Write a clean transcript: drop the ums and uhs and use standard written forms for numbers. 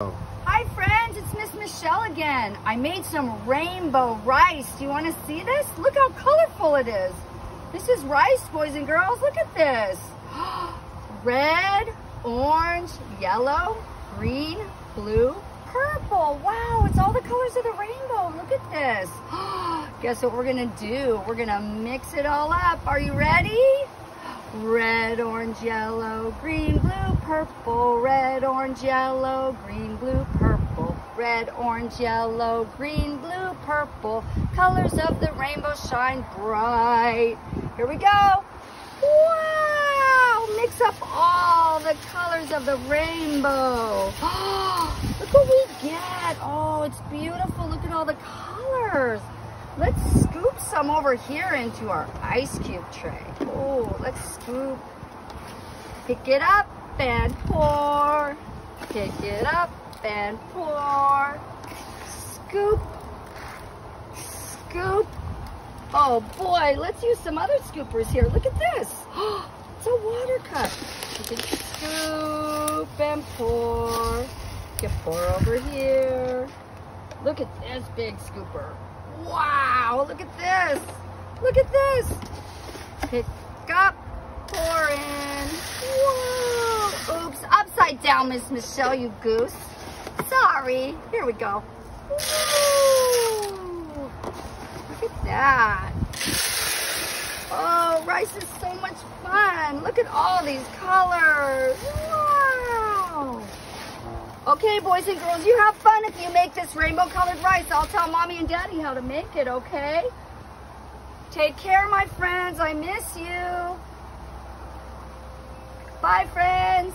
Hi friends, it's Miss Michelle again. I made some rainbow rice. Do you want to see this? Look how colorful it is. This is rice, boys and girls. Look at this. Red, orange, yellow, green, blue, purple. Wow, it's all the colors of the rainbow. Look at this. Guess what we're going to do? We're going to mix it all up. Are you ready? Red, orange, yellow, green, blue, purple. Red, orange, yellow, green, blue, purple. Red, orange, yellow, green, blue, purple. Colors of the rainbow shine bright. Here we go. Wow! Mix up all the colors of the rainbow. Look what we get. Oh, it's beautiful. Look at all the colors. Let's scoop some over here into our ice cube tray. Oh, let's scoop. Pick it up and pour. Pick it up and pour. Scoop. Scoop. Oh boy, let's use some other scoopers here. Look at this. It's a water cup. You can scoop and pour. You can pour over here. Look at this big scooper. Wow, look at this. Look at this. Pick up, pour in. Whoa. Oops, upside down, Miss Michelle, you goose. Sorry. Here we go. Whoa. Look at that. Oh, rice is so much fun. Look at all these colors. Wow. Okay, boys and girls, you have fun if you make this rainbow-colored rice. I'll tell Mommy and Daddy how to make it, okay? Take care, my friends. I miss you. Bye, friends.